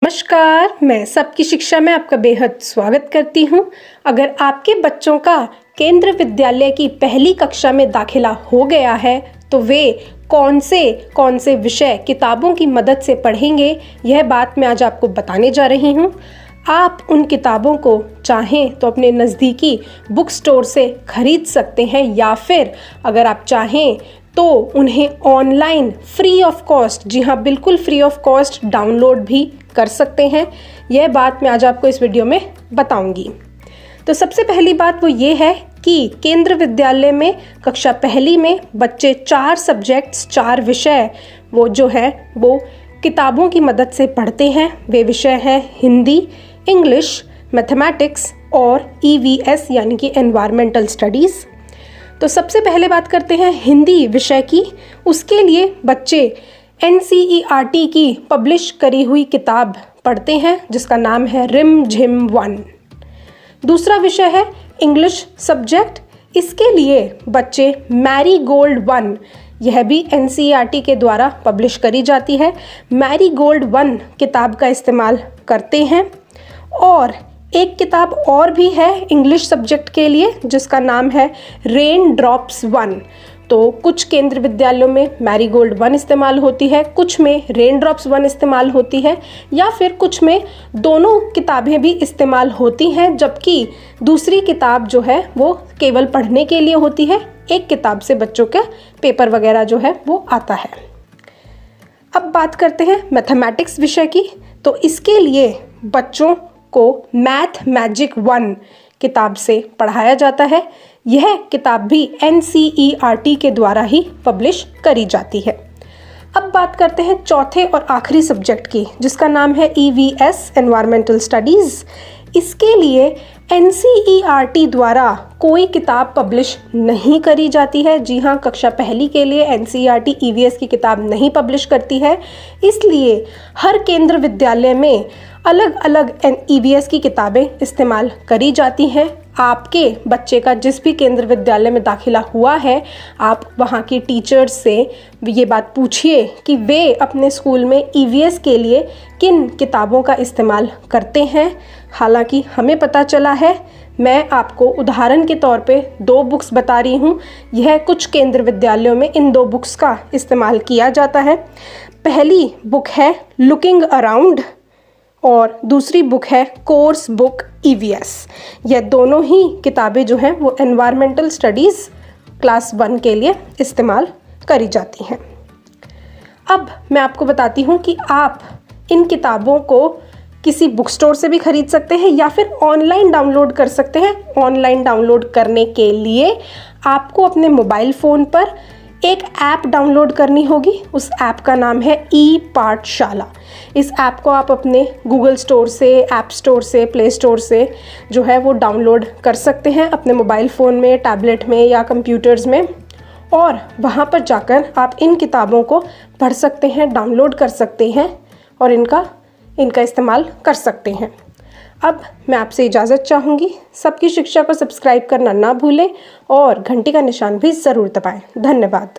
नमस्कार, मैं सबकी शिक्षा में आपका बेहद स्वागत करती हूं। अगर आपके बच्चों का केंद्र विद्यालय की पहली कक्षा में दाखिला हो गया है तो वे कौन से विषय किताबों की मदद से पढ़ेंगे, यह बात मैं आज आपको बताने जा रही हूं। आप उन किताबों को चाहें तो अपने नज़दीकी बुक स्टोर से खरीद सकते हैं या फिर अगर आप चाहें तो उन्हें ऑनलाइन फ्री ऑफ कॉस्ट, जी हाँ बिल्कुल फ्री ऑफ कॉस्ट डाउनलोड भी कर सकते हैं। यह बात मैं आज आपको इस वीडियो में बताऊंगी। तो सबसे पहली बात वो ये है कि केंद्र विद्यालय में कक्षा पहली में बच्चे 4 सब्जेक्ट्स 4 विषय वो जो है वो किताबों की मदद से पढ़ते हैं। वे विषय हैं हिंदी, इंग्लिश, मैथमेटिक्स और EVS यानी कि एनवायरमेंटल स्टडीज़। तो सबसे पहले बात करते हैं हिंदी विषय की। उसके लिए बच्चे NCERT की पब्लिश करी हुई किताब पढ़ते हैं जिसका नाम है रिम झिम 1। दूसरा विषय है इंग्लिश सब्जेक्ट। इसके लिए बच्चे मैरी गोल्ड 1, यह भी NCERT के द्वारा पब्लिश करी जाती है, मैरी गोल्ड 1 किताब का इस्तेमाल करते हैं। और एक किताब और भी है इंग्लिश सब्जेक्ट के लिए जिसका नाम है रेन ड्रॉप्स 1। तो कुछ केंद्र विद्यालयों में मैरी गोल्ड 1 इस्तेमाल होती है, कुछ में रेन ड्रॉप्स 1 इस्तेमाल होती है या फिर कुछ में दोनों किताबें भी इस्तेमाल होती हैं, जबकि दूसरी किताब जो है वो केवल पढ़ने के लिए होती है। एक किताब से बच्चों के पेपर वगैरह जो है वो आता है। अब बात करते हैं मैथमेटिक्स विषय की। तो इसके लिए बच्चों को मैथ मैजिक 1 किताब से पढ़ाया जाता है। यह किताब भी NCERT के द्वारा ही पब्लिश करी जाती है। अब बात करते हैं चौथे और आखिरी सब्जेक्ट की जिसका नाम है EVS एनवायरमेंटल स्टडीज़। इसके लिए NCERT द्वारा कोई किताब पब्लिश नहीं करी जाती है। जी हाँ, कक्षा पहली के लिए NCERT EVS की किताब नहीं पब्लिश करती है। इसलिए हर केंद्र विद्यालय में अलग अलग EVS की किताबें इस्तेमाल करी जाती हैं। आपके बच्चे का जिस भी केंद्र विद्यालय में दाखिला हुआ है, आप वहाँ की टीचर्स से ये बात पूछिए कि वे अपने स्कूल में EVS के लिए किन किताबों का इस्तेमाल करते हैं। हालांकि हमें पता चला है, मैं आपको उदाहरण के तौर पे 2 बुक्स बता रही हूँ। यह कुछ केंद्र विद्यालयों में इन 2 बुक्स का इस्तेमाल किया जाता है। पहली बुक है लुकिंग अराउंड और दूसरी बुक है कोर्स बुक EVS। यह दोनों ही किताबें जो हैं वो एनवायरमेंटल स्टडीज़ क्लास 1 के लिए इस्तेमाल करी जाती हैं। अब मैं आपको बताती हूँ कि आप इन किताबों को किसी बुक स्टोर से भी खरीद सकते हैं या फिर ऑनलाइन डाउनलोड कर सकते हैं। ऑनलाइन डाउनलोड करने के लिए आपको अपने मोबाइल फ़ोन पर एक ऐप डाउनलोड करनी होगी। उस ऐप का नाम है ई-पाठशाला। इस ऐप को आप अपने गूगल स्टोर से, ऐप स्टोर से, प्ले स्टोर से जो है वो डाउनलोड कर सकते हैं अपने मोबाइल फ़ोन में, टैबलेट में या कंप्यूटर्स में। और वहाँ पर जाकर आप इन किताबों को पढ़ सकते हैं, डाउनलोड कर सकते हैं और इनका इस्तेमाल कर सकते हैं। अब मैं आपसे इजाज़त चाहूँगी। सबकी शिक्षा को सब्सक्राइब करना ना भूलें और घंटी का निशान भी ज़रूर दबाएं। धन्यवाद।